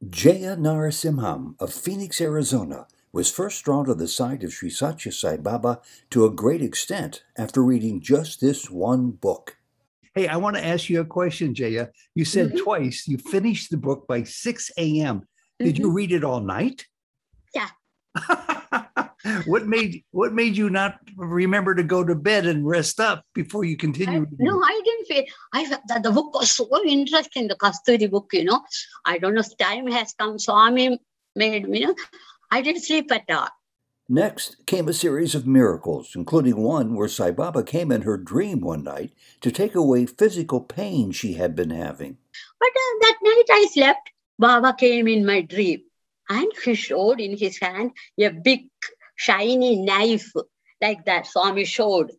Jaya Narasimham of Phoenix, Arizona, was first drawn to the side of Sri Satya Sai Baba to a great extent after reading just this one book. Hey, I want to ask you a question, Jaya. You said twice you finished the book by 6 a.m. Did you read it all night? Yeah. What made you not remember to go to bed and rest up before you continued? No, I didn't feel. The book was so interesting, the Kasturi book, I don't know if time has come. Swami made me, I didn't sleep at all. Next came a series of miracles, including one where Sai Baba came in her dream one night to take away physical pain she had been having. But that night I slept. Baba came in my dream and he showed in his hand a big shiny knife like that. Swami showed.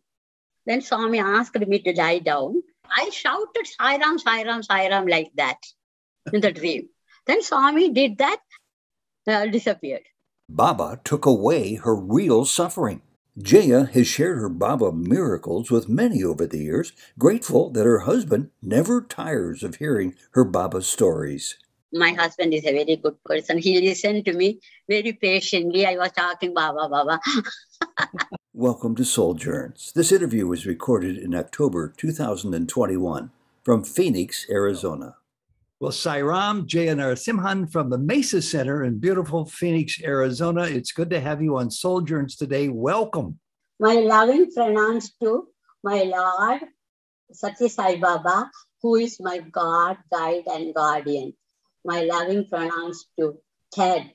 Then Swami asked me to lie down. I shouted Sai Ram, Sai Ram, Sai Ram like that in the dream. Then Swami did that, disappeared. Baba took away her real suffering. Jaya has shared her Baba miracles with many over the years, grateful that her husband never tires of hearing her Baba stories. My husband is a very good person. He listened to me very patiently. I was talking Baba, Baba. Welcome to Soul Journeys. This interview was recorded in October 2021 from Phoenix, Arizona. Well, Sai Ram, Jaya Narasimhan from the Mesa Center in beautiful Phoenix, Arizona. It's good to have you on Soul Journeys today. Welcome. My loving pranams to my Lord, Satya Sai Baba, who is my God, guide, and guardian. My loving pranams to Ted.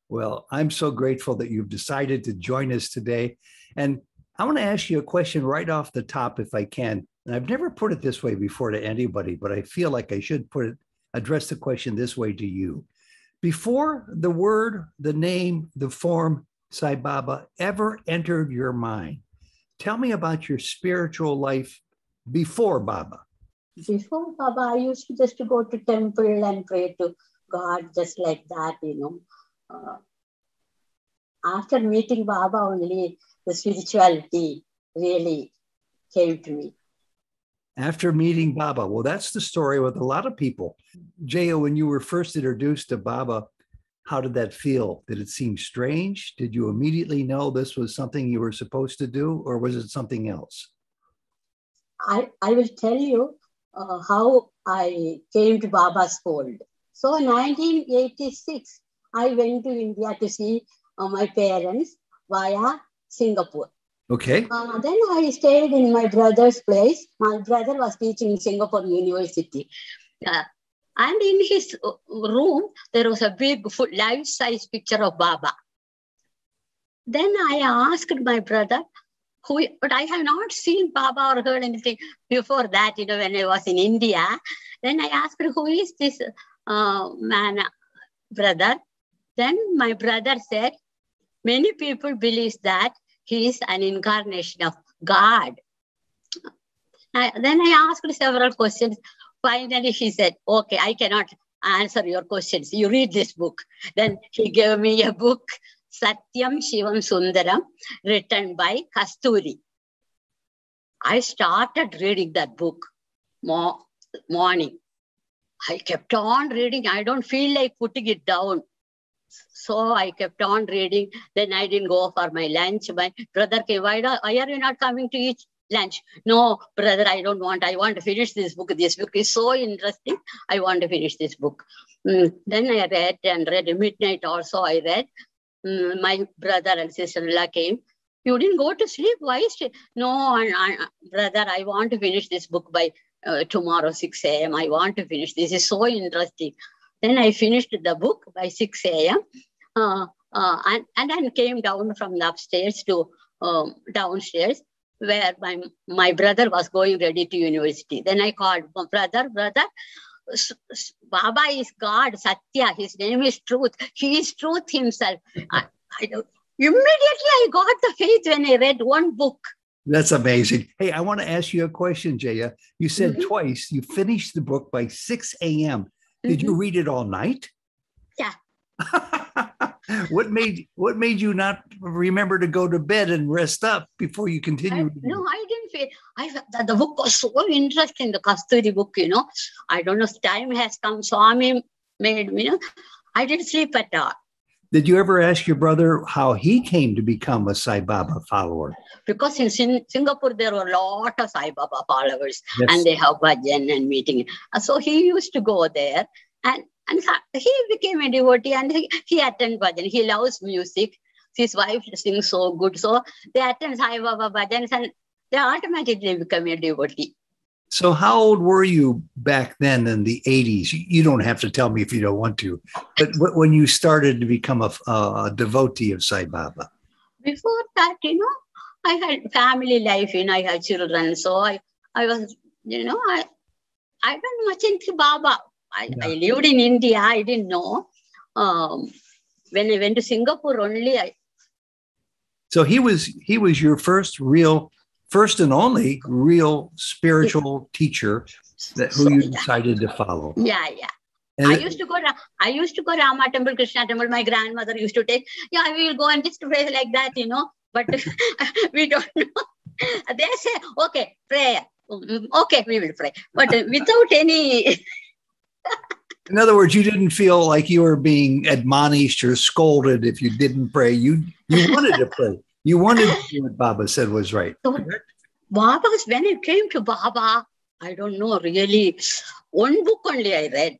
Well, I'm so grateful that you've decided to join us today. And I want to ask you a question right off the top, if I can. And I've never put it this way before to anybody, but I feel like I should address the question this way to you. Before the word, the name, the form Sai Baba ever entered your mind, tell me about your spiritual life before Baba. Before Baba, I used to just go to temple and pray to God just like that, After meeting Baba, only the spirituality really came to me. After meeting Baba, well, that's the story with a lot of people. Jaya, when you were first introduced to Baba, how did that feel? Did it seem strange? Did you immediately know this was something you were supposed to do, or was it something else? I will tell you how I came to Baba's fold. So in 1986, I went to India to see my parents via Singapore. Okay. Then I stayed in my brother's place. My brother was teaching in Singapore University. And in his room, there was a big life-size picture of Baba. Then I asked my brother, but I have not seen Baba or heard anything before that, when I was in India. Then I asked, who is this man, brother? Then my brother said, many people believe that he is an incarnation of God. Then I asked several questions. Finally, he said, okay, I cannot answer your questions. You read this book. Then he gave me a book, Satyam Shivam Sundaram, written by Kasturi. I started reading that book morning. I kept on reading. I don't feel like putting it down. So I kept on reading. Then I didn't go for my lunch. My brother came, why are you not coming to eat lunch? No, brother, I don't want. I want to finish this book. This book is so interesting. I want to finish this book. Then I read and read. Midnight also I read. My brother and sister-in-law came. You didn't go to sleep? Why? No, brother, I want to finish this book by tomorrow, 6 a.m. I want to finish. This is so interesting. Then I finished the book by 6 a.m. And then came down from the upstairs to downstairs, where my brother was going ready to university. Then I called, brother, Baba is God, Satya. His name is Truth. He is Truth himself. Immediately I got the faith when I read one book. That's amazing. Hey, I want to ask you a question, Jaya. You said twice you finished the book by 6 a.m. Did you read it all night? Yeah. What made you not remember to go to bed and rest up before you continued? No, I didn't feel. The book was so interesting, the Kasturi book, I don't know if time has come. Swami made me, I didn't sleep at all. Did you ever ask your brother how he came to become a Sai Baba follower? Because in Singapore, there were a lot of Sai Baba followers, Yes. and they have bhajan and meeting. So he used to go there, and he became a devotee, and he attended bhajan. He loves music. His wife sings so good. So they attend Sai Baba bhajans, and they automatically become a devotee. So how old were you back then in the 80s? You don't have to tell me if you don't want to, but when you started to become a devotee of Sai Baba? Before that, I had family life, I had children. So I was, I don't much into Baba. I lived in India. I didn't know. When I went to Singapore only, So he was your first and only real spiritual teacher who you decided to follow. Yeah. And I used to go Rama Temple, Krishna Temple. My grandmother used to take, we will go and just pray like that, but we don't know. They say, okay, prayer. Okay, we will pray. But without any... In other words, you didn't feel like you were being admonished or scolded if you didn't pray. You wanted to pray. You wanted to do what Baba said was right. So, Baba's, when it came to Baba, I don't know, really, one book only I read.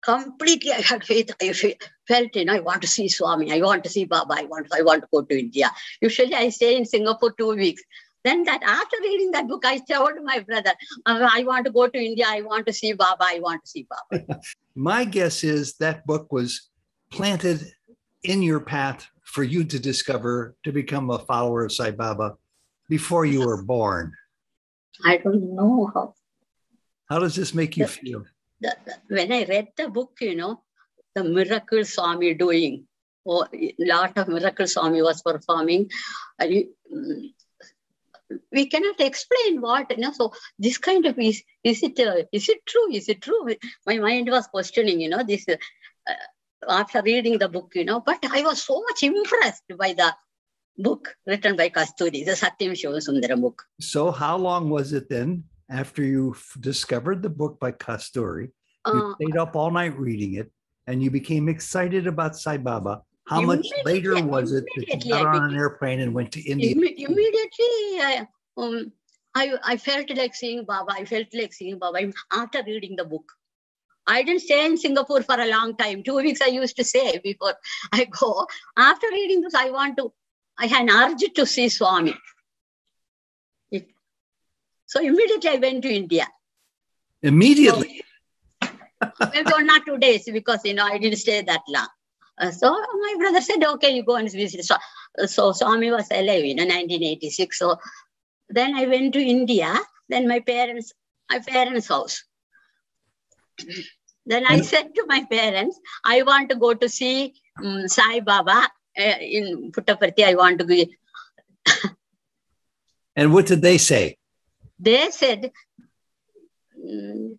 Completely, I had faith. I felt, I want to see Swami. I want to see Baba. I want to go to India. Usually, I stay in Singapore 2 weeks. Then that after reading that book, I told my brother, I want to go to India. I want to see Baba. I want to see Baba. My guess is that book was planted in your path for you to discover, to become a follower of Sai Baba before you were born. I don't know how. How does this make you feel? When I read the book, the miracle Swami doing, lot of miracles Swami was performing. We cannot explain what, so this kind of, is it true? Is it true? My mind was questioning, this after reading the book, but I was so much impressed by the book written by Kasturi, the Satyam Shiva Sundaram book. So how long was it then after you discovered the book by Kasturi, you stayed up all night reading it, and you became excited about Sai Baba? How much later was it that you got on an airplane and went to India? Immediately, I felt like seeing Baba. After reading the book. I didn't stay in Singapore for a long time. 2 weeks I used to stay before I go. After reading this, I had an urge to see Swami. So immediately I went to India. Immediately? Well, not 2 days because, I didn't stay that long. So my brother said, okay, you go and visit. So Swami was alive, 1986. So then I went to India, then my parents' house. Then I said to my parents, I want to go to see Sai Baba in Puttaparthi. I want to go. And what did they say? They said,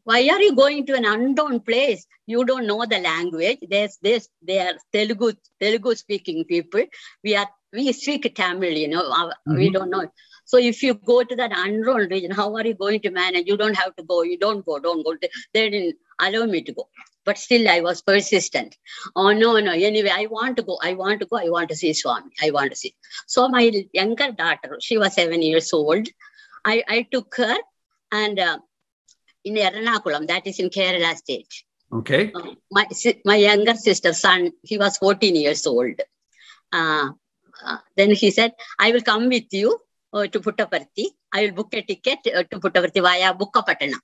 why are you going to an unknown place? You don't know the language. They are Telugu speaking people. We speak Tamil, we don't know. So if you go to that unknown region, how are you going to manage? You don't have to go. You don't go. They didn't allow me to go. But still, I was persistent. Oh, no. Anyway, I want to go. I want to see Swami. I want to see. So my younger daughter, she was 7 years old. I took her and in Ernakulam, that is in Kerala state. Okay. My younger sister's son, he was 14 years old. Then he said, I will come with you to Puttaparthi. I will book a ticket to Puttaparthi via Bukkapattanam.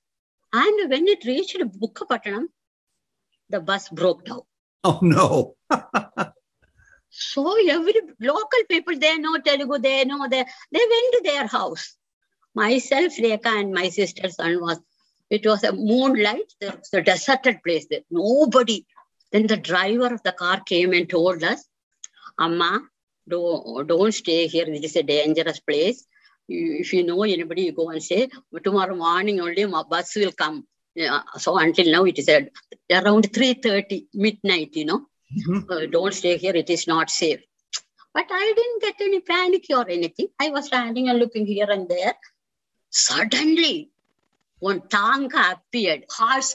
And when it reached Bukkapattanam, the bus broke down. Oh, no. So every local people, they know Telugu, they went to their house. Myself, Rekha, and my sister's son it was a moonlight. There was a deserted place there. Nobody. Then the driver of the car came and told us, Amma, don't stay here. This is a dangerous place. If you know anybody, you go and say, tomorrow morning only my bus will come. So until now, it is around 3:30 midnight, Don't stay here. It is not safe. But I didn't get any panic or anything. I was standing and looking here and there. Suddenly, one tanka appeared, horse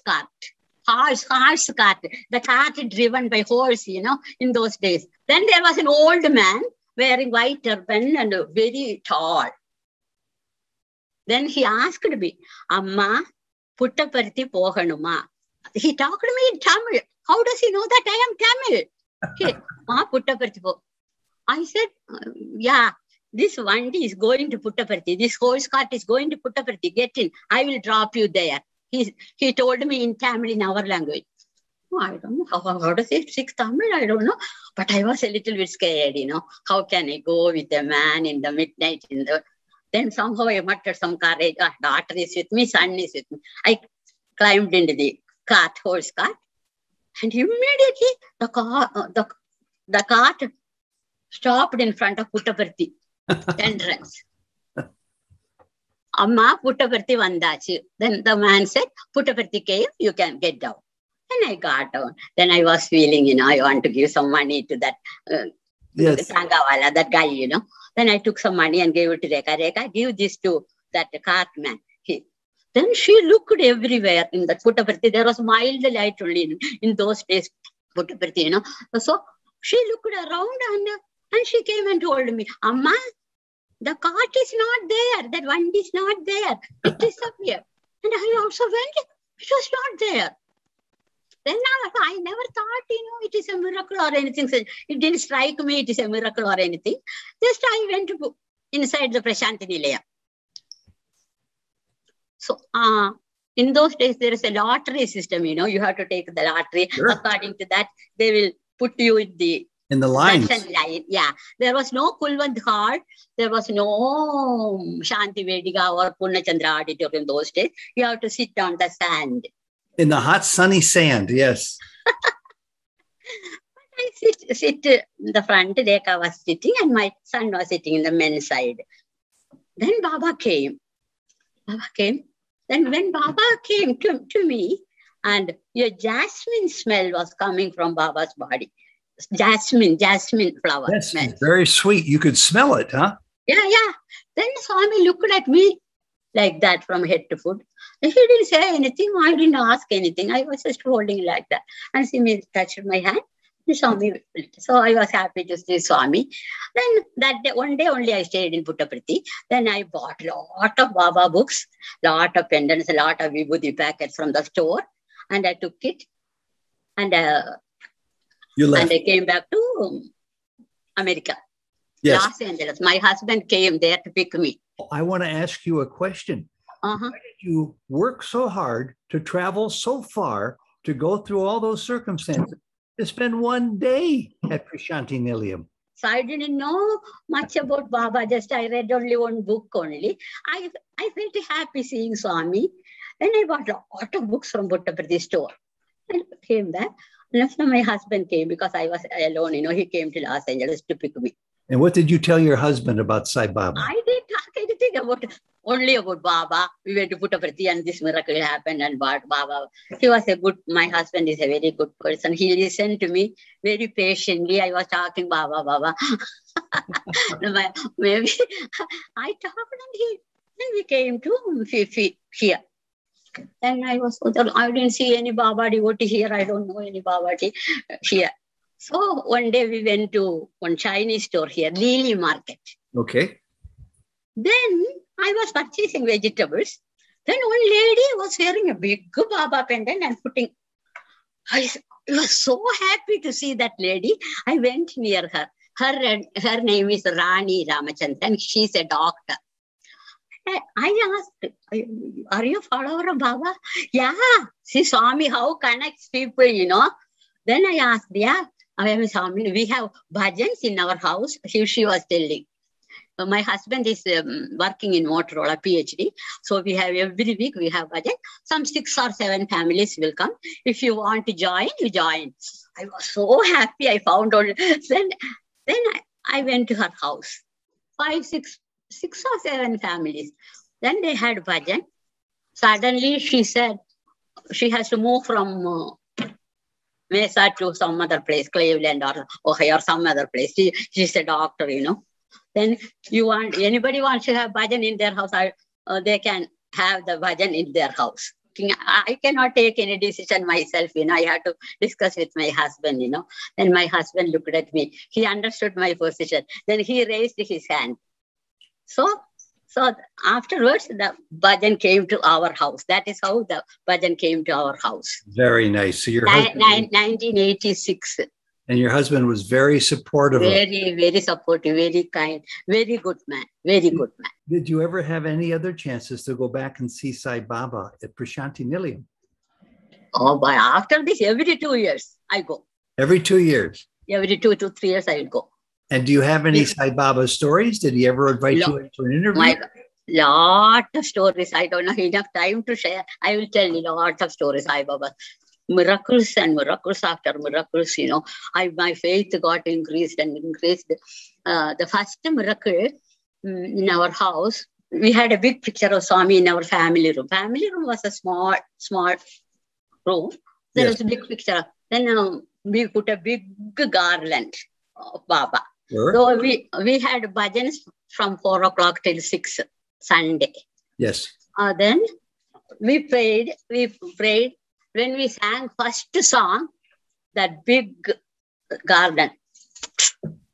horse cart, the cart driven by horse, in those days. Then there was an old man wearing white turban and very tall. Then he asked me, Amma, Puttaparthi Pohanuma. He talked to me in Tamil. How does he know that I am Tamil? Okay, Puttaparthi Pohanuma. I said, yeah, this Vandi is going to Puttaparthi. This horse cart is going to Puttaparthi. Get in. I will drop you there. He told me in Tamil, in our language. I don't know how to say speak Tamil. I don't know. But I was a little bit scared, How can I go with a man in the midnight? Then somehow I muttered some courage. Daughter is with me, son is with me. I climbed into the horse cart. And immediately the cart stopped in front of Puttaparthi entrance. Amma, Puttaparthi vandachu. Then the man said, Puttaparthi came, you can get down. And I got down. Then I was feeling, I want to give some money to that Sangawala, that guy, Then I took some money and gave it to Rekha. Rekha, give this to that cart man. Then she looked everywhere in that Puttaparthi. There was mild light only in those days, Puttaparthi, So she looked around and she came and told me, Amma, the cart is not there. That one is not there. It disappeared. And I also went, it was not there. Then I never thought, it is a miracle or anything. It didn't strike me it is a miracle or anything. Just I went inside the Prashanti Nilaya. So in those days, there is a lottery system, you have to take the lottery. Sure. According to that, they will put you in the line. Yeah. There was no Kulwant Hall. There was no Shanti Vediga or Purnachandra auditorium in those days. You have to sit on the sand. In the hot, sunny sand, yes. I sit in the front. Rekha was sitting and my son was sitting in the men's side. Then Baba came. Then when Baba came to me, and your jasmine smell was coming from Baba's body. Jasmine flower. Yes, very sweet. You could smell it, huh? Yeah. Then Swami looked at me like that from head to foot. He didn't say anything. I didn't ask anything. I was just holding like that. And Swami touched my hand. Swami, so I was happy to see Swami. Then that day, one day only I stayed in Puttaparthi. Then I bought a lot of Baba books, lot of pendants, a lot of Vibhuti packets from the store. And I took it. And I came back to America, Los Angeles. My husband came there to pick me. I want to ask you a question. Why did you work so hard to travel so far to go through all those circumstances to spend one day at Prashanti Nilayam? So I didn't know much about Baba. Just I read only one book only. I felt happy seeing Swami. Then I bought a lot of books from Puttaparthi store. And came back. And after my husband came, because I was alone, he came to Los Angeles to pick me. And what did you tell your husband about Sai Baba? I didn't talk anything only about Baba. We went to Puttaparthi and this miracle happened and Baba. He was my husband is a very good person. He listened to me very patiently. I was talking Baba. Maybe I talked and we came to here. And I didn't see any Baba devotee here. I don't know any Baba here. So one day we went to one Chinese store here, Lily Market. Okay. Then I was purchasing vegetables. Then one lady was wearing a big Baba pendant and putting. I was so happy to see that lady. I went near her. Her name is Rani Ramachandran. She's a doctor. I asked, are you a follower of Baba? Yeah. See, Swami, how connects people, Then I asked, I am Swami. We have bhajans in our house. She was telling. My husband is working in Motorola, PhD. So we have every week, we have bhajan. Some 6 or 7 families will come. If you want to join, you join. I was so happy. I found all. Then I went to her house. 6 or 7 families. Then they had bhajan. Suddenly she said she has to move from Mesa to some other place, Cleveland or Ohio or some other place. She's a doctor, Then anybody wants to have bhajan in their house, they can have the bhajan in their house. looking. I cannot take any decision myself, I have to discuss with my husband, Then my husband looked at me. He understood my position. Then he raised his hand. So afterwards, the bhajan came to our house. That is how the bhajan came to our house. Very nice. So your husband, 1986. And your husband was very supportive. Very, very supportive, very kind, very good man, very good man. Did you ever have any other chances to go back and see Sai Baba at Prasanthi Nilayam? Oh, but after this, every 2 years, I go. Every 2 years? Every 2 to 3 years, I will go. And do you have any Sai Baba stories? Did he ever invite you in for an interview? Lot of stories. I don't know enough time to share. I will tell you lot of stories. Sai Baba. Miracles and miracles after miracles, my faith got increased and increased. The first miracle in our house, we had a big picture of Swami in our family room. Family room was a small room. There was a big picture. Then we put a big garland of Baba. Sure. So we had bhajans from 4 o'clock till 6 Sunday. Yes. Then we prayed. When we sang first song, that big garden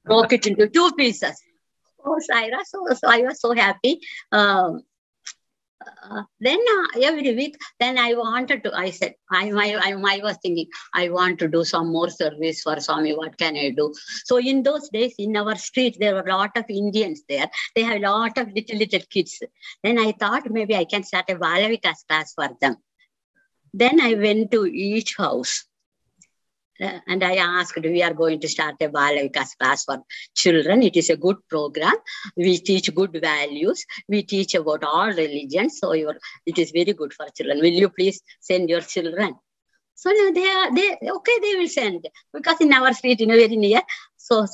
broke it into 2 pieces. Oh, Saira, so I was so happy. Then every week, then I said, I was thinking, I want to do some more service for Swami. What can I do? So in those days, in our street, there were a lot of Indians there. They have a lot of little kids. Then I thought maybe I can start a Bala Vikas class for them. Then I went to each house and I asked, we are going to start a Bala Vikas class for children. It is a good program. We teach good values. We teach about all religions. So it is very good for children. Will you please send your children? So they will send. Because in our street, very near. So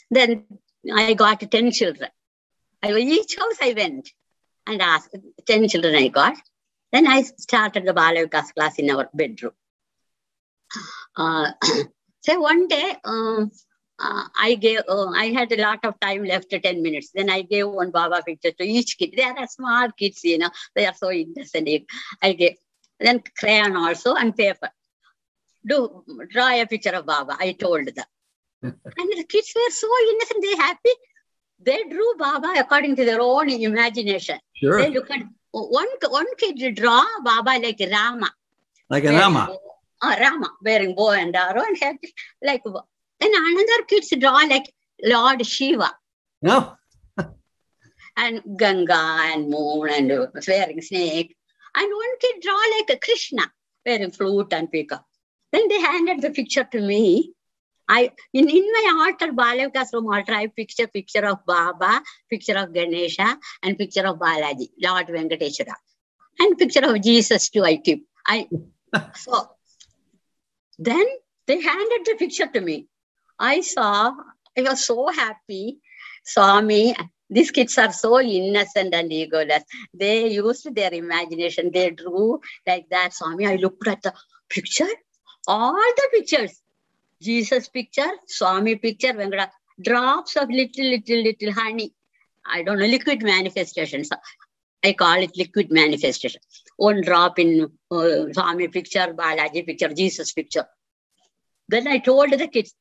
then I got 10 children. Each house I went and asked. 10 children I got. Then I started the Bala Vikas class in our bedroom. So one day, I had a lot of time left, 10 minutes. Then I gave one Baba picture to each kid. They are smart kids, they are so innocent. I gave then crayon also and paper. Draw a picture of Baba, I told them. And the kids were so innocent, they happy. They drew Baba according to their own imagination. Sure. They look at one kid draw Baba like Rama. Like a Rama. Rama, wearing bow and arrow and head like. Then another kids draw like Lord Shiva. No. And Ganga and moon and wearing snake. And one kid draw like a Krishna, wearing flute and peacock. Then they handed the picture to me. In my altar, Bala Vikas room altar, I picture of Baba, picture of Ganesha, and picture of Balaji, Lord Venkateshwara. And picture of Jesus too, I keep. So then they handed the picture to me. I was so happy. Swami, these kids are so innocent and egoless. They used their imagination. They drew like that. Swami, I looked at the picture, all the pictures. Jesus picture, Swami picture, Venkata, drops of little honey. I don't know, liquid manifestations. I call it liquid manifestation. One drop in Swami picture, Balaji picture, Jesus picture. Then I told the kids,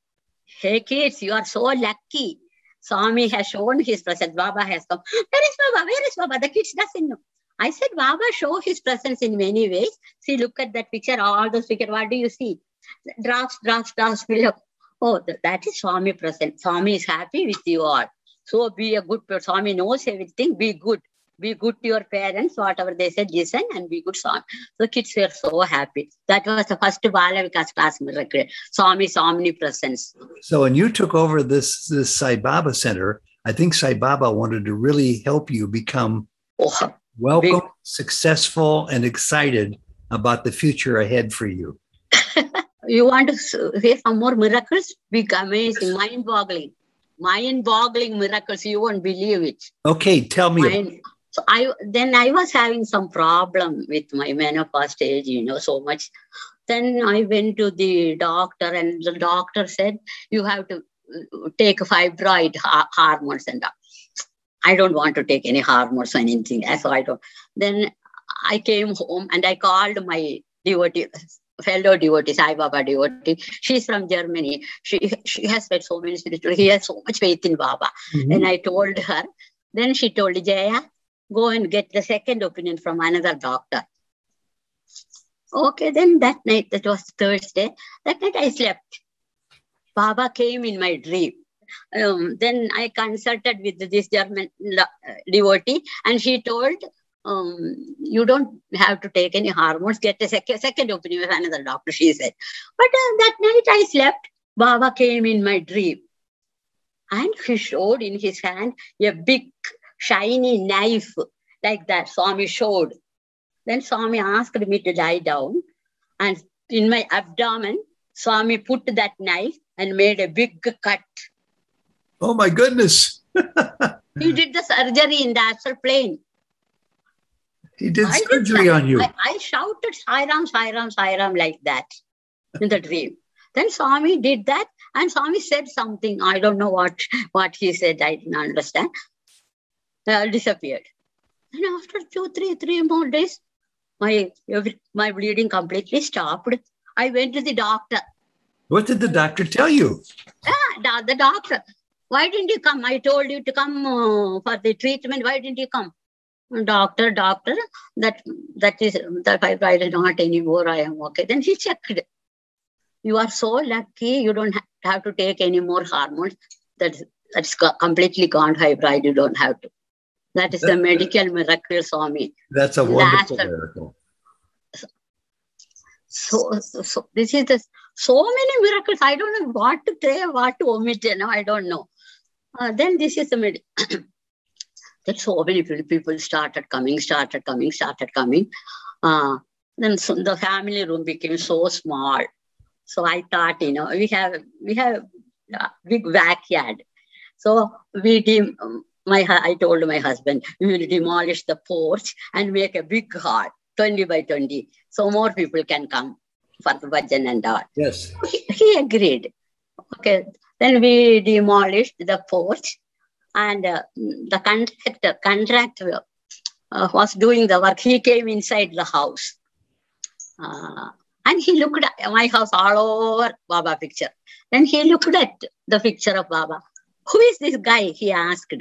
hey kids, you are so lucky. Swami has shown his presence. Baba has come. Where is Baba? Where is Baba? The kids doesn't know. I said, Baba show his presence in many ways. See, look at that picture, all those pictures. What do you see? Drops below. Oh, that is Swami present. Swami is happy with you all. So be a good person. Swami knows everything. Be good. Be good to your parents. Whatever they said, listen and be good. Swami. So kids were so happy. That was the first Bala Vikas class miracle. Swami's omnipresence. So when you took over this Sai Baba Center, I think Sai Baba wanted to really help you become welcome, successful, and excited about the future ahead for you. You want to hear some more miracles? Big, amazing, mind-boggling miracles. You won't believe it. Okay, tell me. So I was having some problem with my menopause stage, so much. Then I went to the doctor and the doctor said, you have to take fibroid hormones and all. I don't want to take any hormones or anything. So I don't. Then I came home and I called my devotee, fellow devotee, Sai Baba devotee. She's from Germany. She has read so many spiritual. He has so much faith in Baba. And I told her. Then she told Jaya, go and get the second opinion from another doctor. Okay, then that night, that was Thursday, that night I slept. Baba came in my dream. Then I consulted with this German devotee, and she told, you don't have to take any hormones, get a second opinion with another doctor, she said. But that night I slept, Baba came in my dream. And he showed in his hand a big, shiny knife, like that Swami showed. Then Swami asked me to lie down, and in my abdomen, Swami put that knife and made a big cut. Oh my goodness. He did the surgery in the astral plane. He did surgery on you. I shouted Sai Ram, Sai Ram, Sai Ram like that in the dream. Then Swami did that, and Swami said something. I don't know what he said. I didn't understand. Disappeared. And after 3 more days, my bleeding completely stopped. I went to the doctor. What did the doctor tell you? The doctor. Why didn't you come? I told you to come for the treatment. Why didn't you come? Doctor, that fibroid is not anymore. I am okay. Then he checked. You are so lucky. You don't have to take any more hormones. That's completely gone. Fibroid, you don't have to. That is the medical miracle, Swami. That's a wonderful miracle. So this is so many miracles. I don't know what to say, what to omit. I don't know. Then this is the medical. Then so many people started coming. Then the family room became so small. So I thought, we have a big backyard. So I told my husband, we will demolish the porch and make a big hall, 20 by 20. So more people can come for the bhajan and all. Yes. He agreed. Okay. Then we demolished the porch, and the contractor was doing the work. He came inside the house. And he looked at my house all over Baba picture. Then he looked at the picture of Baba. Who is this guy? He asked.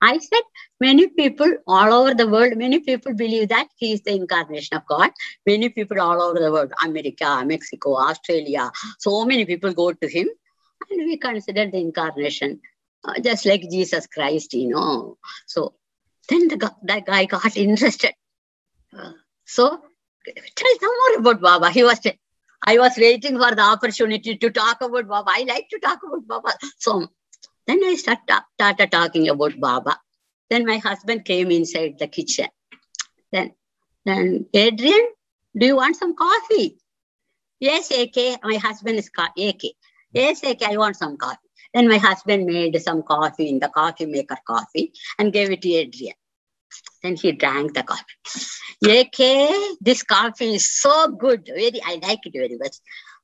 I said, many people all over the world, many people believe that he is the incarnation of God. Many people all over the world, America, Mexico, Australia, so many people go to him. And we consider the incarnation just like Jesus Christ, So then that guy got interested. So tell some more about Baba. I was waiting for the opportunity to talk about Baba. I like to talk about Baba. So then I started talking about Baba. Then my husband came inside the kitchen. Then Adrian, do you want some coffee? Yes, AK. My husband is AK. Yes, AK, I want some coffee. Then my husband made some coffee in the coffee maker coffee and gave it to Adrian. Then he drank the coffee. AK, this coffee is so good. I like it very much.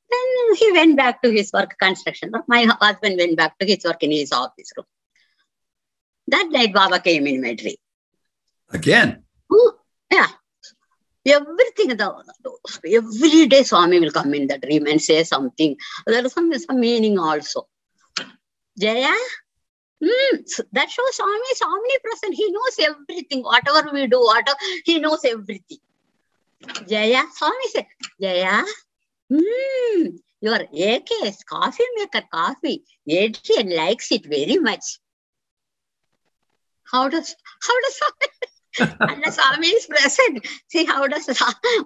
Then he went back to his work, construction work. My husband went back to his work in his office room. That night, Baba came in my dream. Again? Yeah. Everything, every day Swami will come in the dream and say something. There is some meaning also. Jaya, that shows Swami is omnipresent. He knows everything. Whatever we do, he knows everything. Jaya, Swami said, Jaya, your AK's coffee maker coffee. Adrian likes it very much. How does and the Swami is present. See, how does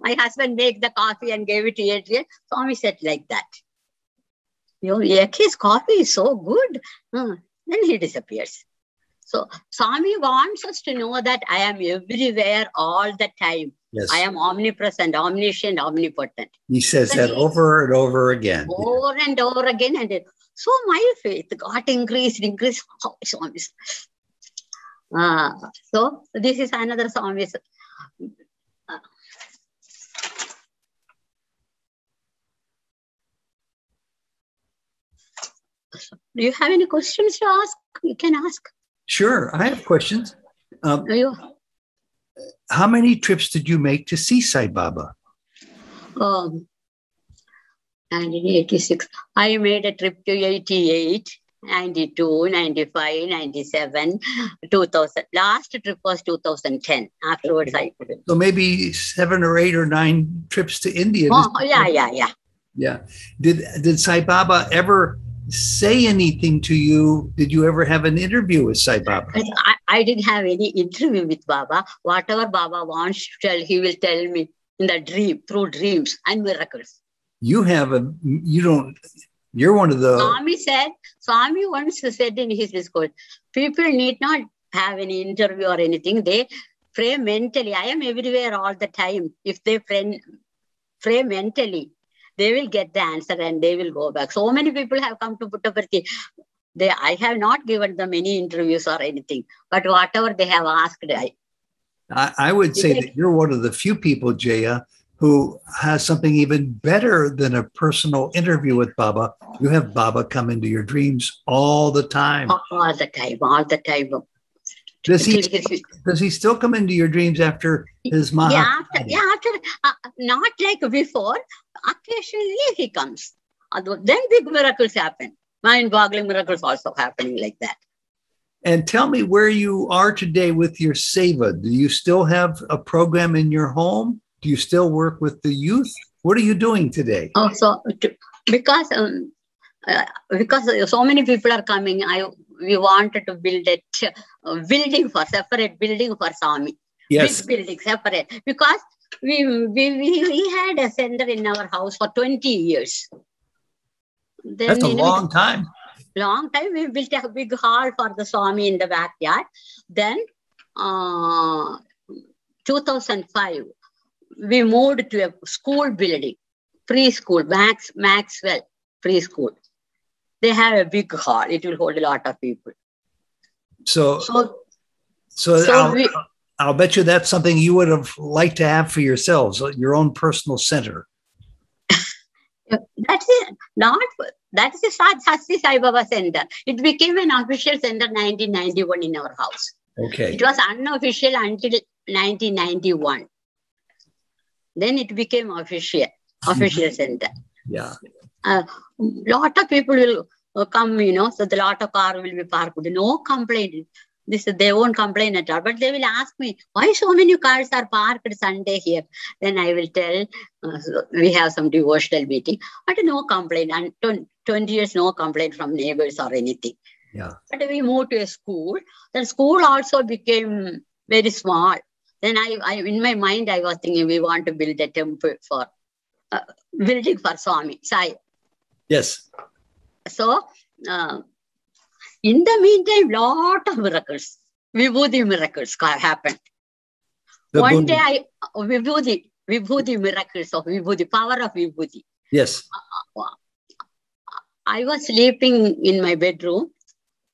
my husband make the coffee and gave it to Adrian? Swami said like that. Your AK's coffee is so good. Then he disappears. So Swami wants us to know that I am everywhere all the time. Yes. I am omnipresent, omniscient, omnipotent. He says that over and over again. Over and over again. And so my faith got increased. Oh, Swami. So this is another Swami. Do you have any questions to ask? You can ask. Sure, I have questions. How many trips did you make to see Sai Baba? 1986. I made a trip to 88, 92, 95, 97, 2000. Last trip was 2010. Afterwards, Okay. I couldn't. So maybe 7 or 8 or 9 trips to India. Oh, yeah. Yeah. Did Sai Baba ever say anything to you? Did you ever have an interview with Sai Baba? I didn't have any interview with Baba. Whatever Baba wants to tell, he will tell me in the dream, through dreams and miracles. You're one of the... Swami once said in his discourse, people need not have any interview or anything. They pray mentally. I am everywhere all the time. If they pray mentally, they will get the answer and they will go back. So many people have come to Puttaparthi. I have not given them any interviews or anything, but whatever they have asked, I would say that you're one of the few people, Jaya, who has something even better than a personal interview with Baba. You have Baba come into your dreams all the time. All the time. Does he still come into your dreams after his Maha? After not like before. Occasionally he comes. Then big miracles happen. Mind-boggling miracles also happening like that. And tell me where you are today with your seva. Do you still have a program in your home? Do you still work with the youth? What are you doing today? Because so many people are coming, we wanted to build a separate building for Swami. Yes. Big building, separate. Because we had a center in our house for 20 years. Then, that's a long time. Long time. We built a big hall for the Swami in the backyard. Then 2005, we moved to a school building, preschool, Maxwell preschool. They have a big hall. It will hold a lot of people. So I'll bet you that's something you would have liked to have for yourselves, your own personal center. That's the Sasti Sai Baba Center. It became an official center 1991 in our house. Okay. It was unofficial until 1991. Then it became official center. Yeah. Lot of people will come, so the lot of car will be parked. No complaint. They won't complain at all, but they will ask me, why so many cars are parked Sunday here? Then I will tell, we have some devotional meeting, but no complaint. And 20 years, no complaint from neighbors or anything. Yeah. But we moved to a school. The school also became very small. Then I in my mind, I was thinking we want to build a temple for, building for Swami, Sai. Yes. So, in the meantime, lot of miracles, Vibhuti miracles happened. One day, Vibhuti miracles of Vibhuti, power of Vibhuti. Yes. I was sleeping in my bedroom.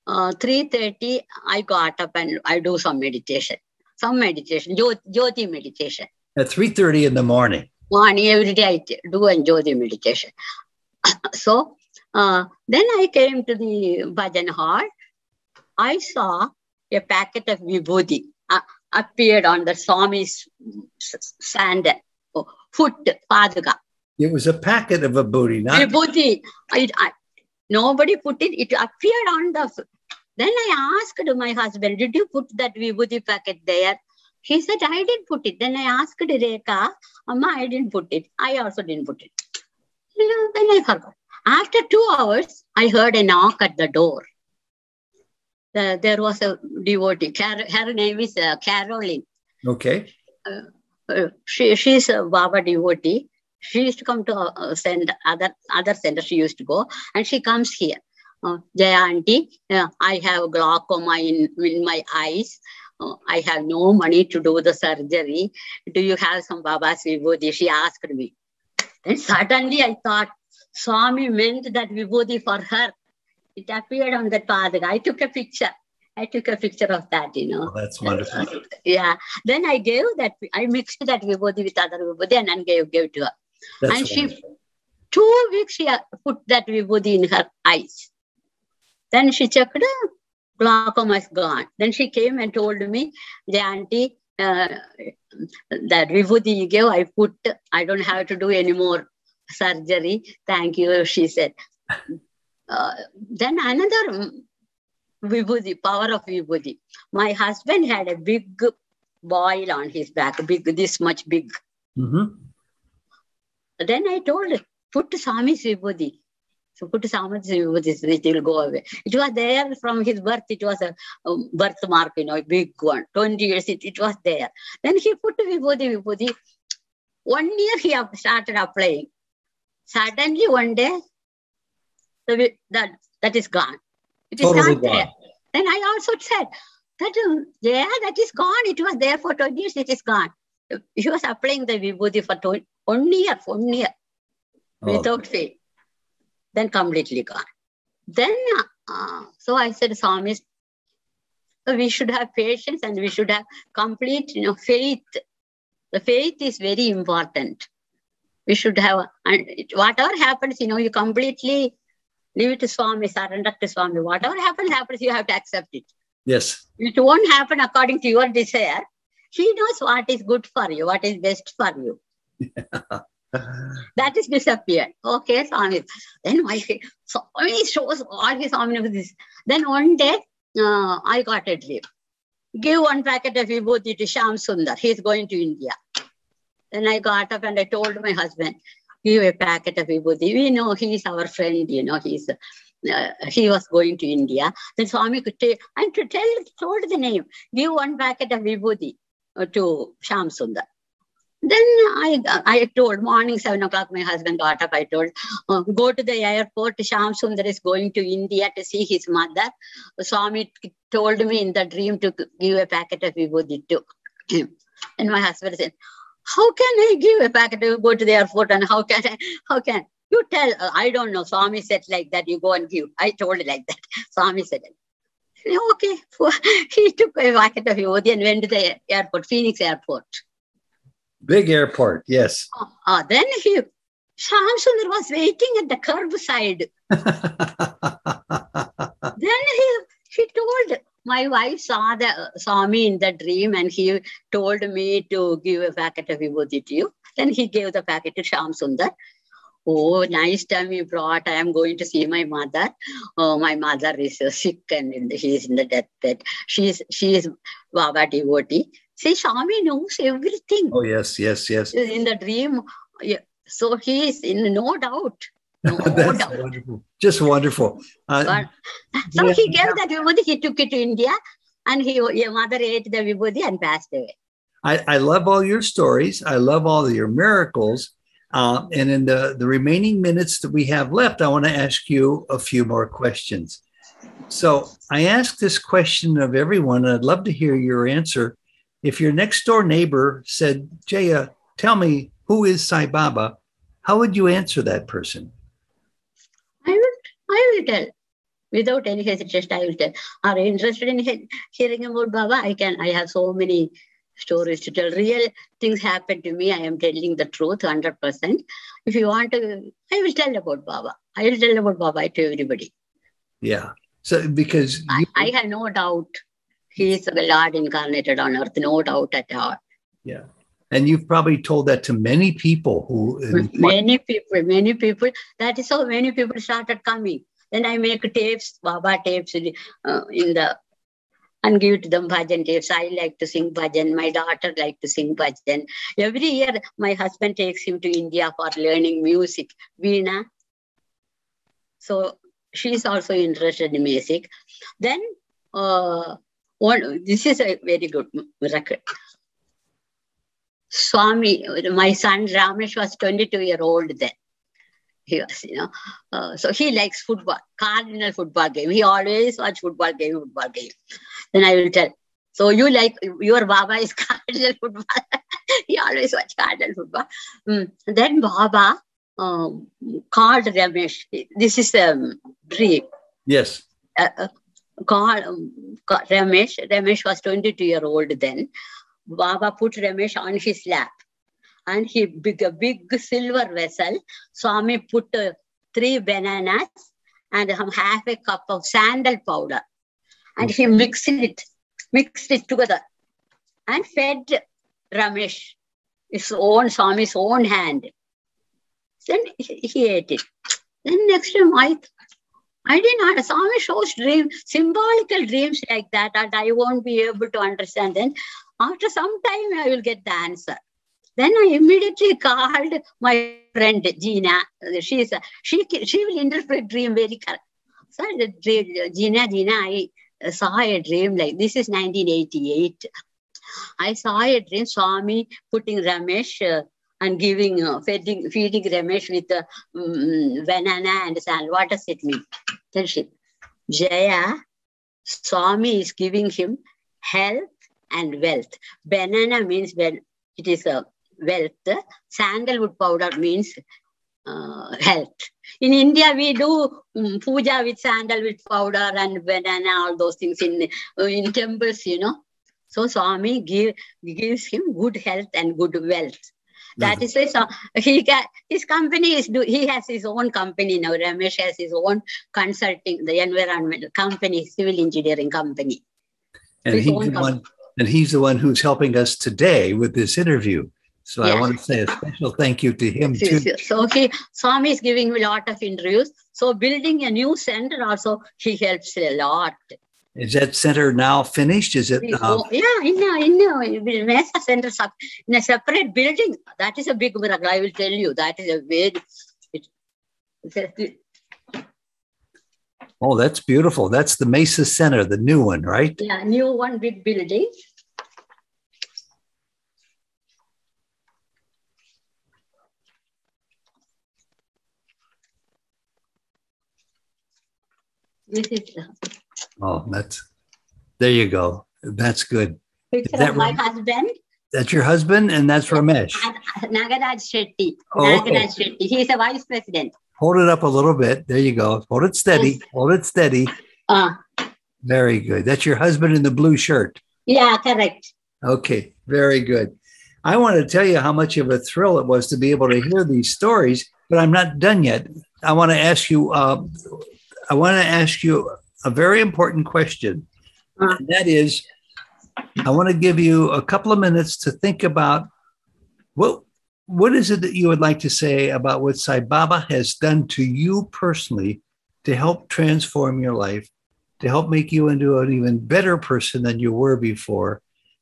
3:30, I got up and I do some meditation. Jyoti meditation. At 3:30 in the morning. Morning, every day I do a Jyoti meditation. So, then I came to the bhajan hall. I saw a packet of Vibhuti appeared on the Swami's sandal, foot, paduka. It was a packet of Vibhuti, not Vibhuti. Nobody put it. It appeared on the... Then I asked my husband, did you put that Vibhuti packet there? He said, I didn't put it. Then I asked Rekha, Amma, I didn't put it. I also didn't put it. Then I forgot. After 2 hours, I heard a knock at the door. There was a devotee. Her name is Caroline. Okay. She's a Baba devotee. She used to come to other center. She used to go, and she comes here. Jaya auntie, I have glaucoma in my eyes. I have no money to do the surgery. Do you have some Baba's Vibhuti? She asked me. Then suddenly I thought, Swami meant that Vibhuti for her. It appeared on that path. I took a picture of that, Oh, that's wonderful. Yeah. Then I mixed that Vibhuti with other Vibhuti and then gave to her. That's and wonderful. 2 weeks she put that Vibhuti in her eyes. Then she checked, glaucoma is gone. Then she came and told me, Jaya auntie, that vibhuti you gave, I put, I don't have to do any more surgery. Thank you, she said. Then another vibhuti, power of vibhuti. My husband had a big boil on his back, big, this much big. Mm-hmm. Then I told her, put Swami's vibhuti. So put Swami's vibhuti, it will go away. It was there from his birth. It was a birthmark, a big one. 20 years, it was there. Then he put vibhuti. 1 year he started applying. Suddenly one day, that is gone. It is Totally not there. gone. Then I also said, that is gone. It was there for 20 years, it is gone. He was applying the vibhuti for 1 year, without fail. Then completely gone. Then, so I said, Swami, we should have patience and we should have complete, faith. The faith is very important. We should have, and whatever happens, you completely leave it to Swami, surrender to Swami. Whatever happens, you have to accept it. Yes. It won't happen according to your desire. He knows what is good for you, what is best for you. That is disappeared. Okay, Swami. Then Swami shows all his omnipotence. Then one day, I got a dream. Give 1 packet of vibhuti to Shyam Sundar. He is going to India. Then I got up and I told my husband, give a packet of vibhuti. We know he is our friend, he was going to India. Then Swami could take, and told the name, give 1 packet of vibhuti to Shyam Sundar. Then I told, morning 7 o'clock, my husband got up. I told, go to the airport. Shyam Sundar is going to India to see his mother. Swami told me in the dream to give a packet of vibhuti to him. And my husband said, how can I give a packet to go to the airport? And how can you tell? I don't know. Swami said like that, you go and give. I told like that. Swami said it. Okay. He took a packet of vibhuti and went to the airport, Phoenix Airport. Big airport, yes. Then Shyam Sundar was waiting at the curbside. Then he told, my wife saw me in the dream and he told me to give a packet of vibhuti to you. Then he gave the packet to Shyam Sundar. Oh, nice time you brought. I am going to see my mother. Oh, my mother is sick and she is in the deathbed. She is Baba devotee. See, Swami knows everything. Oh, yes. In the dream. Yeah. So he is in no doubt. No That's doubt. wonderful. Just wonderful. So he gave that vibhuti, he took it to India and your mother ate the vibhuti and passed away. I love all your stories. I love all of your miracles. And in the remaining minutes that we have left, I want to ask you a few more questions. So I ask this question of everyone, and I'd love to hear your answer. If your next door neighbor said, Jaya, tell me, who is Sai Baba? How would you answer that person? I will tell. Without any hesitation, I will tell. Are you interested in hearing about Baba? I have so many stories to tell. Real things happen to me. I am telling the truth 100%. If you want to, I will tell about Baba. I will tell about Baba to everybody. Yeah. So because I have no doubt. He is the Lord incarnated on earth, no doubt at all. Yeah. And you've probably told that to many people Many people. That is how many people started coming. Then I make tapes, Baba tapes and give to them bhajan tapes. I like to sing bhajan. My daughter like to sing bhajan. Every year, my husband takes him to India for learning music, Veena. So she's also interested in music. Then, this is a very good record. Swami, my son Ramesh was 22-year-old then. He was, so he likes football, cardinal football game. He always watch football game. Then I will tell, so you like, your Baba is cardinal football. He always watch cardinal football. Then Baba called Ramesh. This is a dream. Yes. Called Ramesh. Ramesh was 22-year-old then. Baba put Ramesh on his lap. And he a big silver vessel. Swami put 3 bananas and half a cup of sandal powder. And he mixed it together. and fed Ramesh, Swami's own hand. Then he ate it. Then next time I didn't understand. Swami shows symbolical dreams like that, and I won't be able to understand. Then after some time, I will get the answer. Then I immediately called my friend Gina. She will interpret dream very correct. So Gina, I saw a dream like this is 1988. I saw a dream, Swami putting Ramesh and feeding Ramesh with banana and sand. What does it mean? Then Jaya, Swami is giving him health and wealth. Banana means when it is a wealth. Sandalwood powder means health. In India, we do puja with sandalwood powder and banana, all those things in temples, So Swami gives him good health and good wealth. That is why his company he has his own company now. Ramesh has his own consulting, the environmental company, civil engineering company. And he's the one who's helping us today with this interview. So I want to say a special thank you to him too. So Swami is giving me a lot of interviews. So building a new center also, he helps a lot. Is that center now finished? Is it? In a Mesa center, in a separate building. That is a big miracle. I will tell you. That is a very. Oh, that's beautiful. That's the Mesa Center, the new one, right? Yeah, new one, big building. This is. Oh, there you go. That's good. Picture of my husband. That's your husband, and that's Ramesh. Nagaraj Shetty. Okay. Nagaraj Shetty. He's a vice president. Hold it up a little bit. There you go. Hold it steady. Yes. Hold it steady. Very good. That's your husband in the blue shirt. Yeah, correct. Okay, very good. I want to tell you how much of a thrill it was to be able to hear these stories, but I'm not done yet. I want to ask you. A very important question. And that is, I want to give you a couple of minutes to think about what is it that you would like to say about what Sai Baba has done to you personally to help transform your life, to help make you into an even better person than you were before,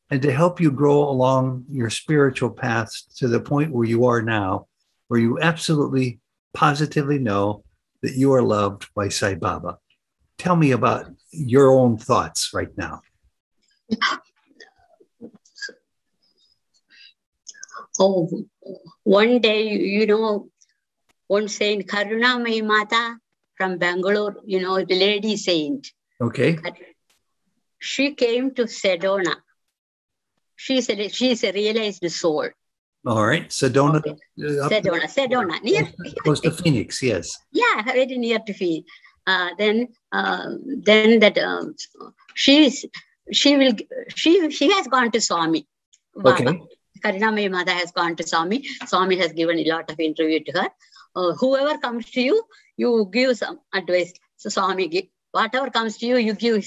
and to help you grow along your spiritual path to the point where you are now, where you absolutely, positively know that you are loved by Sai Baba. Tell me about your own thoughts right now. Oh, one day, one saint, Karunamayi Mata from Bangalore, the lady saint. Okay. She came to Sedona. She's a realized soul. All right. Sedona. Okay. Sedona. Near. Close to Phoenix, yes. Yeah, very near to Phoenix. She has gone to Swami. Baba. Okay. Karunamayi Mata has gone to Swami. Swami has given a lot of interview to her. Whoever comes to you, you give some advice. So Swami, whatever comes to you, you give.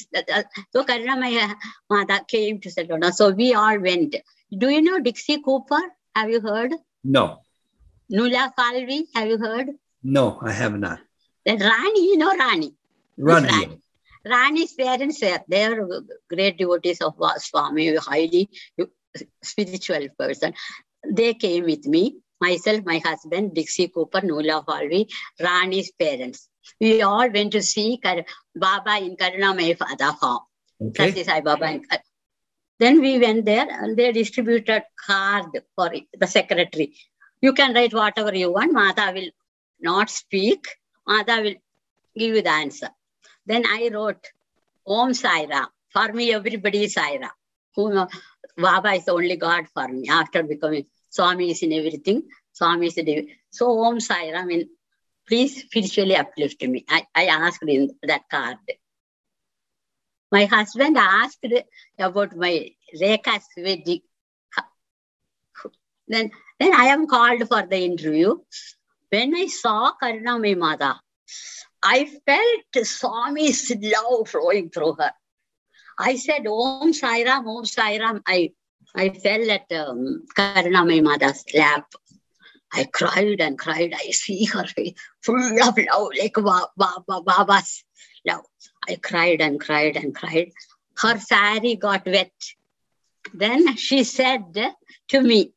So Karunamayi Mata came to Sedona. So we all went. Do you know Dixie Cooper? Have you heard? No. Nuala Falvi, have you heard? No, I have not. Then Rani, Rani. Rani. Rani's parents they are great devotees of Swami, highly spiritual person. They came with me, myself, my husband, Dixie Cooper, Nuala Falvi, Rani's parents. We all went to see Baba in Karunamayi Mata form. Okay. That is Sai Baba. Then we went there and they distributed card for the secretary. You can write whatever you want. Mata will not speak. Mata will give you the answer. Then I wrote Om Sai Ram. For me, everybody is Sai Ram. Baba is the only God for me. After becoming Swami is in everything. Swami is the So Om Sai Ram, please spiritually uplift me. I asked in that card. My husband asked about my Rekha's wedding. Then I am called for the interview. When I saw Karunamayi Mata, I felt Swami's love flowing through her. I said, Om Sai Ram, Om Sai Ram. I I fell at Karunamai Mother's lap. I cried and cried. I see her face full of love, like Baba's love. I cried and cried and cried. Her sari got wet. Then she said to me,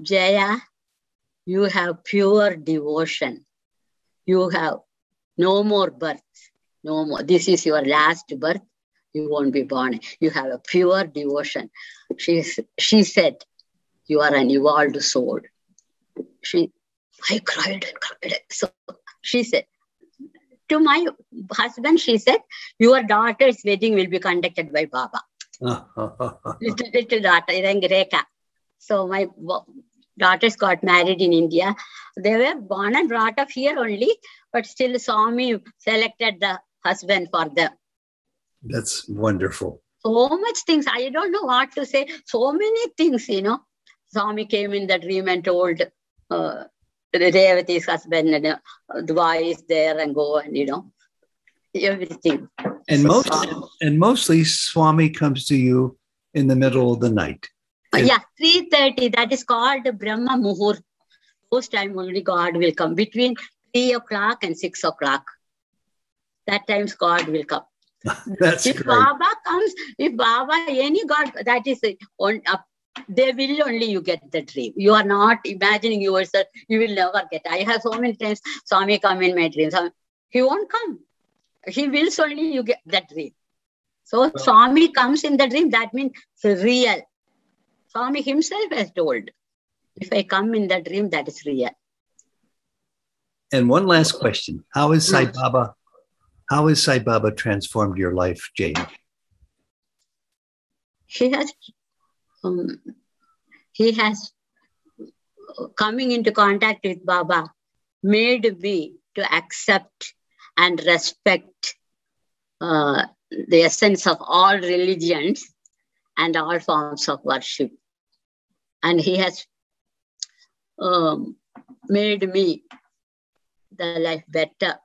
Jaya, you have pure devotion. You have no more birth. No more. This is your last birth. You won't be born. You have a pure devotion. She said, you are an evolved soul. I cried and cried. So she said, to my husband, she said, your daughter's wedding will be conducted by Baba. little daughter, Rekha. So my daughters got married in India. They were born and brought up here only, but still Swami selected the husband for them. That's wonderful. So much things. I don't know what to say. So many things, Swami came in the dream and told Revati's husband, Dua is there and go and, everything. And mostly Swami comes to you in the middle of the night. Yeah, 3:30. That is called Brahma Muhurt. Those time only God will come. Between 3 o'clock and 6 o'clock. That times God will come. That's if great. Baba comes, if Baba, any God, that is on up. They will only you get the dream. You are not imagining yourself. You will never get. I have so many times Swami come in my dreams. He won't come. He wills only you get that dream. So Swami comes in the dream. That means it's real. Swami himself has told, if I come in the dream, that is real. And one last question: How is Sai Baba? How has Sai Baba transformed your life, Jane? He has coming into contact with Baba made me to accept and respect the essence of all religions and all forms of worship. And he has made me the life better.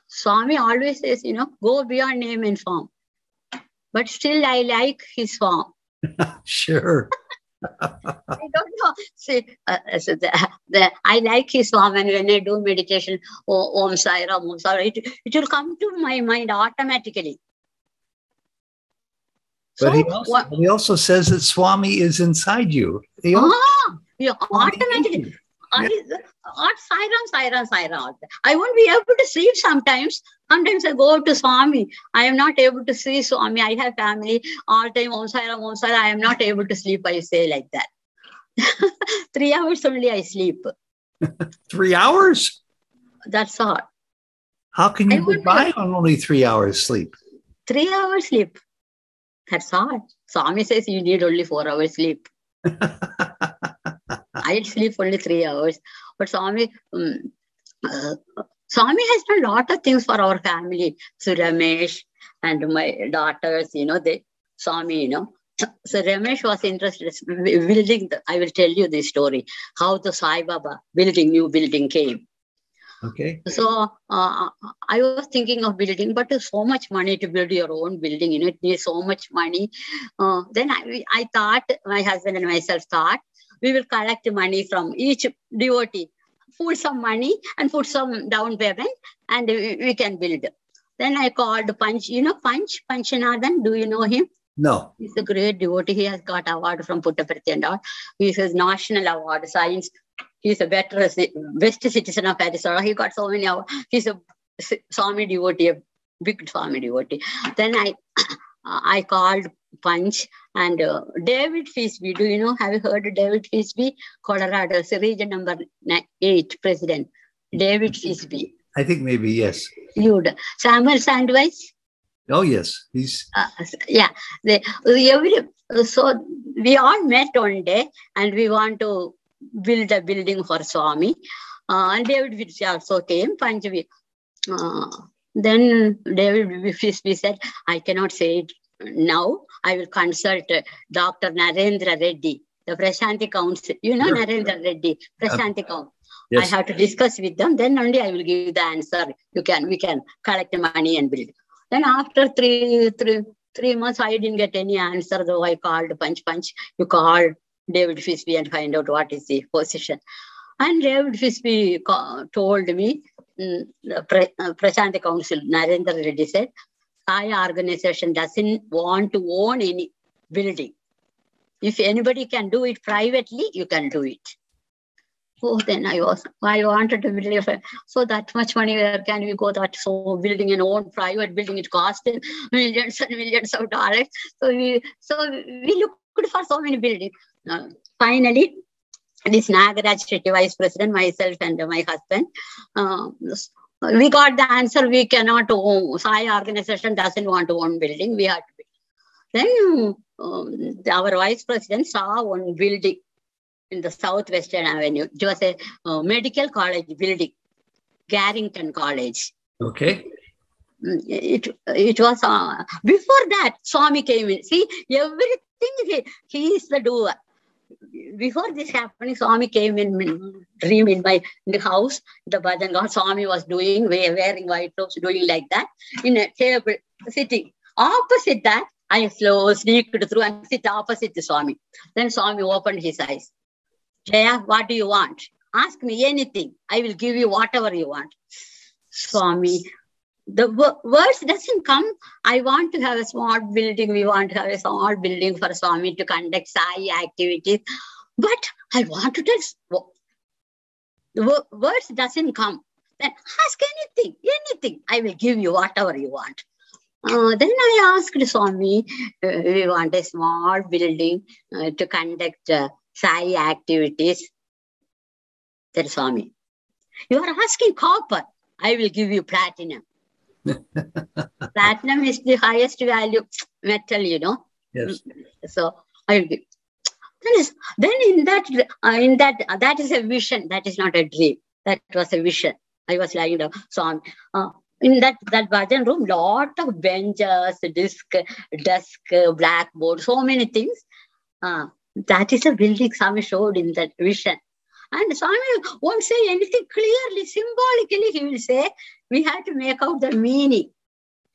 Swami always says, go beyond name and form. But still, I like his form. Sure. I don't know. See, I like his form, and when I do meditation, Om Sai Ram, Om Sai Ram, it will come to my mind automatically. But he also says that Swami is inside you. Automatically. Sai Ram. I won't be able to sleep sometimes. Sometimes I go to Swami. I am not able to see Swami. I have family all time. Om Sai Ram. I am not able to sleep. I say like that. 3 hours only I sleep. 3 hours? That's all. How can you get by on only 3 hours sleep? 3 hours sleep. That's all. Swami says you need only 4 hours sleep. I sleep only 3 hours. But Swami has done a lot of things for our family. So Ramesh and my daughters, Swami, So Ramesh was interested in building. I will tell you the story, how the Sai Baba new building came. Okay. So I was thinking of building, but there's so much money to build your own building. It needs so much money. Then I thought, my husband and myself thought, we will collect money from each devotee, put some money and put some down payment, and we can build. Then I called Panch. Panchanathan? Do you know him? No. He's a great devotee. He has got award from Puttaparthi and all. He has national award, science. He's a best citizen of Arizona. He got so many awards. He's a Swami devotee, a big Swami devotee. Then I called Panch and David Fisby. Do you know? Have you heard of David Fisby? Colorado, region number 8 president. David Fisby. I think maybe yes. Samuel Sandwich. Oh yes, he's yeah. So we all met one day, and we want to build a building for Swami. And David Fisby also came. Then David Fisby said, "I cannot say it now. I will consult Dr. Narendra Reddy, the Prashanti Council. You know, Narendra Reddy, Prashanti Council. Yes. I have to discuss with them. Then only I will give the answer. We can collect money and build. Then after three months, I didn't get any answer. Though I called Punch. You call David Fisby and find out what is the position. And David Fisby told me, Prashanti Council, Narendra Reddy said, Sai organization doesn't want to own any building. If anybody can do it privately, you can do it. So then I wanted to build so that much money, where can we go that? So building an own private building, it cost millions and millions of dollars. So we looked for so many buildings. Finally, this Nagaraj Shetty, vice president, myself and my husband, we got the answer, we cannot own. Sai organization doesn't want to own building. We have to build. Then our vice president saw one building in the Southwestern Avenue. It was a medical college building, Garrington College. Okay. It was, before that, Swami came in. See, everything, he is the doer. Before this happening, Swami came in, dream in the house, the bhajan God. Swami was wearing white robes, doing like that, in a table, sitting. Opposite that, I sneaked through and sit opposite the Swami. Then Swami opened his eyes. Jaya, what do you want? Ask me anything. I will give you whatever you want. Swami, the words doesn't come. I want to have a small building. We want to have a small building for Swami to conduct Sai activities. But I want to tell. The words doesn't come. Then ask anything. I will give you whatever you want. Then I asked Swami, we want a small building to conduct Sai activities. Then Swami, you are asking copper. I will give you platinum. Platinum is the highest value metal, you know. Yes. So I will give. Then in that is a vision. That is not a dream. That was a vision. I was lying down. So in that bhajan room, lot of benches, desk, blackboard, so many things. That is a building Swami showed in that vision. And Swami won't say anything clearly, symbolically. He will say, we have to make out the meaning.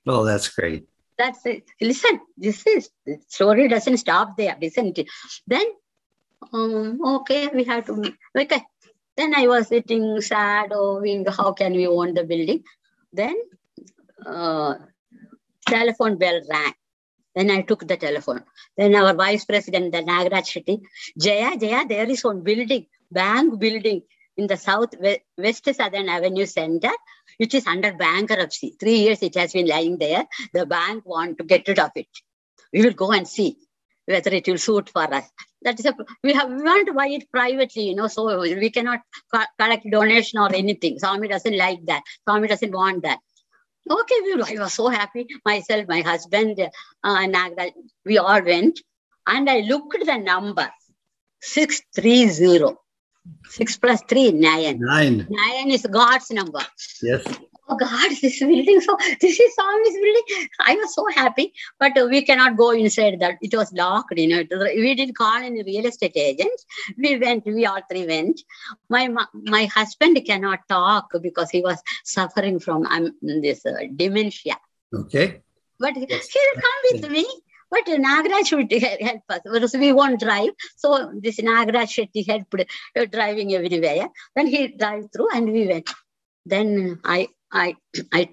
Oh, that's great. That's it. Listen, the story doesn't stop there, isn't it? Then, okay, we have to, okay. Then I was sitting sad, how can we own the building? Then, telephone bell rang. Then I took the telephone. Then our vice president, the Nagaraj Shetty, Jaya, there is one building, bank building in the West Southern Avenue Center, which is under bankruptcy. 3 years it has been lying there. The bank want to get rid of it. We will go and see whether it will suit for us. That is we want to buy it privately, you know, so we cannot collect donation or anything. Swami doesn't like that. Swami doesn't want that. Okay, I was so happy. Myself, my husband, Nagaraj, we all went. And I looked at the number, 630. 6 plus 3, 9. 9 is God's number. Yes. Oh God, this building, so this is Swami's building. I was so happy, but we cannot go inside that. It was locked, you know. We didn't call any real estate agents. We all three went. My husband cannot talk because he was suffering from this dementia. Okay. But he will come with me. But Nagaraj should help us. Because we won't drive. So this Nagaraj Shetty helped driving everywhere. Then he drive through and we went. Then I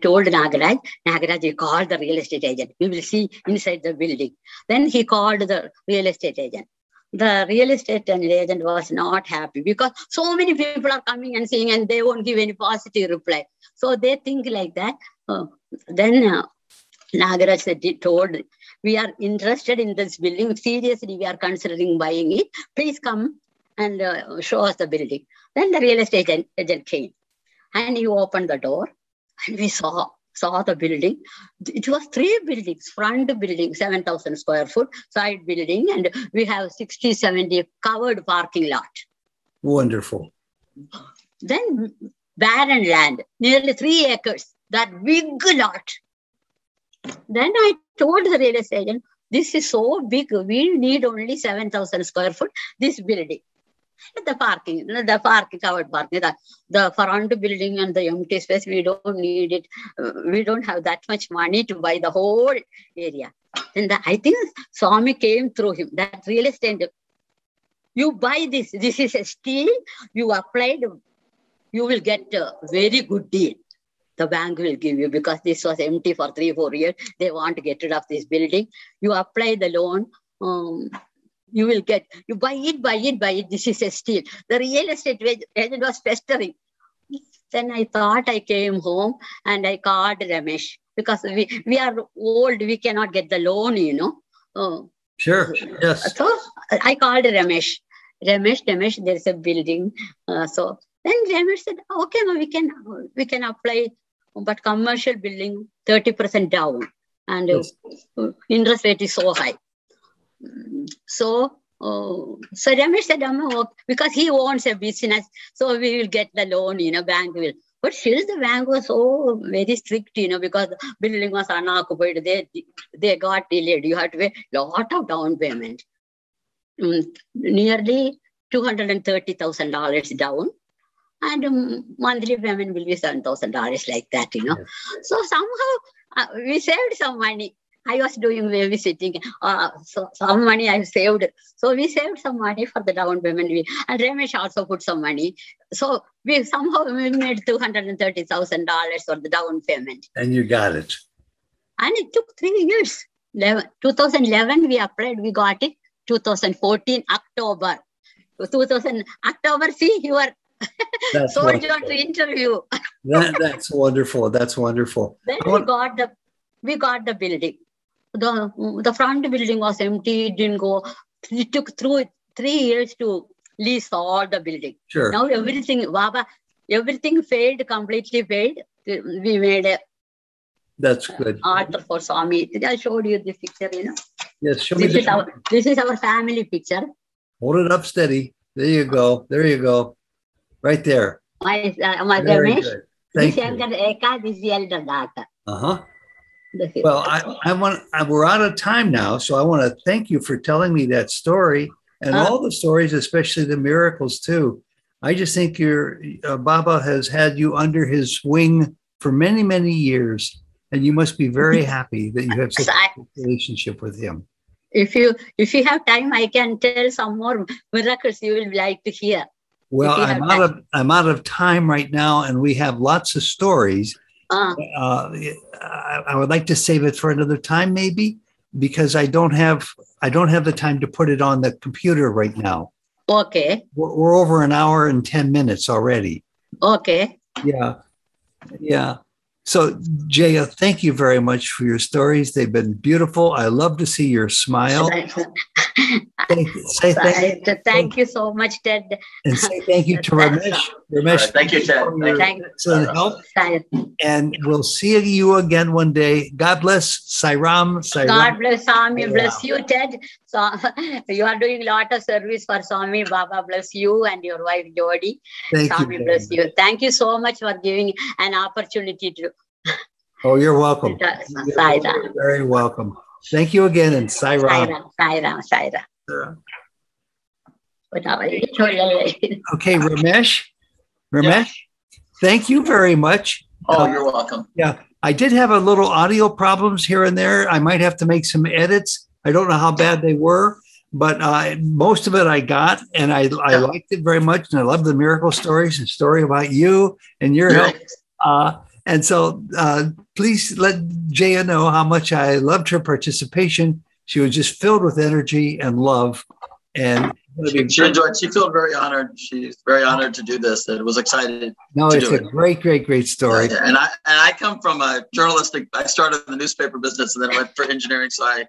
told Nagaraj, you call the real estate agent. We will see inside the building. Then he called the real estate agent. The real estate agent was not happy because so many people are coming and saying and they won't give any positive reply. So they think like that. Then Nagaraj told, we are interested in this building. Seriously, we are considering buying it. Please come and show us the building. Then the real estate agent came and he opened the door and we saw the building. It was 3 buildings, front building, 7,000 square foot, side building, and we have 60, 70 covered parking lot. Wonderful. Then barren land, nearly 3 acres, that big lot. Then I told the real estate agent, this is so big. We need only 7,000 square foot, this building. The parking, covered parking, the front building and the empty space, we don't need it. We don't have that much money to buy the whole area. And I think Swami came through him, that real estate. You buy this is a steal, you applied, you will get a very good deal. The bank will give you, because this was empty for 3-4 years. They want to get rid of this building. You apply the loan. You will get, you buy it. This is a steal. The real estate agent was pestering. Then I thought, I came home and I called Ramesh, because we are old. We cannot get the loan, Sure. Yes. So I called Ramesh. Ramesh, there is a building. So then Ramesh said, okay, we can apply, but commercial building, 30% down. And yes. Interest rate is so high. So Ramesh said, because he owns a business, so we will get the loan, bank will. But still the bank was so very strict, because the building was unoccupied. They got delayed. You had to pay a lot of down payment. Nearly $230,000 down. And monthly payment will be $7,000 like that, Yes. So somehow we saved some money. I was doing babysitting, so some money I saved. So we saved some money for the down payment. And Ramesh also put some money. So we made $230,000 for the down payment. And you got it. And it took 3 years. 2011 we applied, we got it. 2014 October. 2000 October. See, you are sold your interview. That's wonderful. That's wonderful. Then we got the building. The front building was empty. It didn't go. It took 3 years to lease all the building. Sure. Now everything failed, completely failed. We made a That's good. Order for Swami. I showed you this picture, Yes, show me this is our family picture. Hold it up steady. There you go. Right there. My Very Ramesh. good. Thank This you. younger Eka, this is elder daughter. Well, we're out of time now, so I want to thank you for telling me that story and all the stories, especially the miracles too. I just think your Baba has had you under his wing for many, many years, and you must be very happy that you have such a good relationship with him. If you have time, I can tell some more miracles you will like to hear. Well, I'm out of time right now, and we have lots of stories. I would like to save it for another time, maybe, because I don't have the time to put it on the computer right now. Okay. We're over an hour and 10 minutes already. Okay. Yeah. So, Jaya, thank you very much for your stories. They've been beautiful. I love to see your smile. Thank you so much, Ted. And say thank you to Ramesh. Ramesh, thank you, Ted. Excellent help. And we'll see you again one day. God bless. Sairam. God bless Swami. Bless you, Ted. So you are doing a lot of service for Swami. Baba bless you and your wife Jodi. Swami bless you. Thank you so much for giving an opportunity to. Oh, you're welcome. You're very welcome. Thank you again, and Sairam. Sairam. Okay, Ramesh, thank you very much. Oh, you're welcome. Yeah, I did have a little audio problems here and there. I might have to make some edits. I don't know how bad they were, but most of it I got, and I liked it very much, and I love the miracle stories, the story about you and your help. And so please let Jaya know how much I loved her participation. She was just filled with energy and love. And she enjoyed. She felt very honored. She's very honored to do this. It was excited. No, it's a great story. Yeah. And I come from a journalistic. I started in the newspaper business and then went for engineering. So I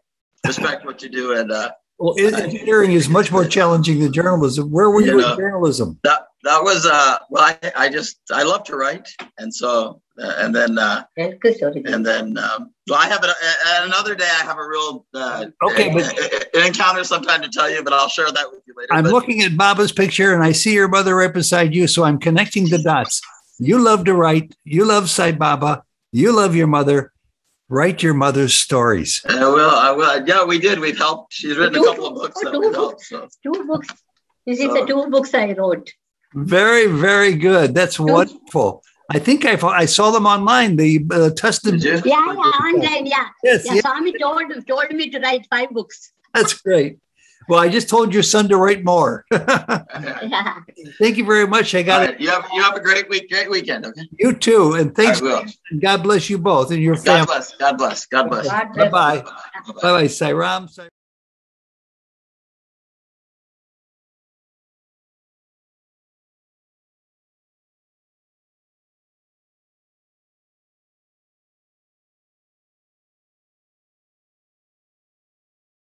respect what you do. And well, engineering is much more challenging than journalism. Where were you in journalism? That was well, I love to write, and so and then well, I have another day. I have a real an encounter sometime to tell you, but I'll share that with you later. I'm looking at Baba's picture, and I see your mother right beside you, so I'm connecting the dots. You love to write. You love Sai Baba. You love your mother. Write your mother's stories. I will. Yeah, we did. We've helped. She's written a couple of books. Two books. This is the 2 books I wrote. Very, very good. That's wonderful. I think I saw them online. The tested. Yeah, online. Yeah. Yes. Yeah. Swami told me to write 5 books. That's great. Well, I just told your son to write more. Yeah. Thank you very much. I got it. You have a great weekend. Okay. You too, and thanks. God bless you both and your family. God bless. Bye bye. Bye bye. Sairam.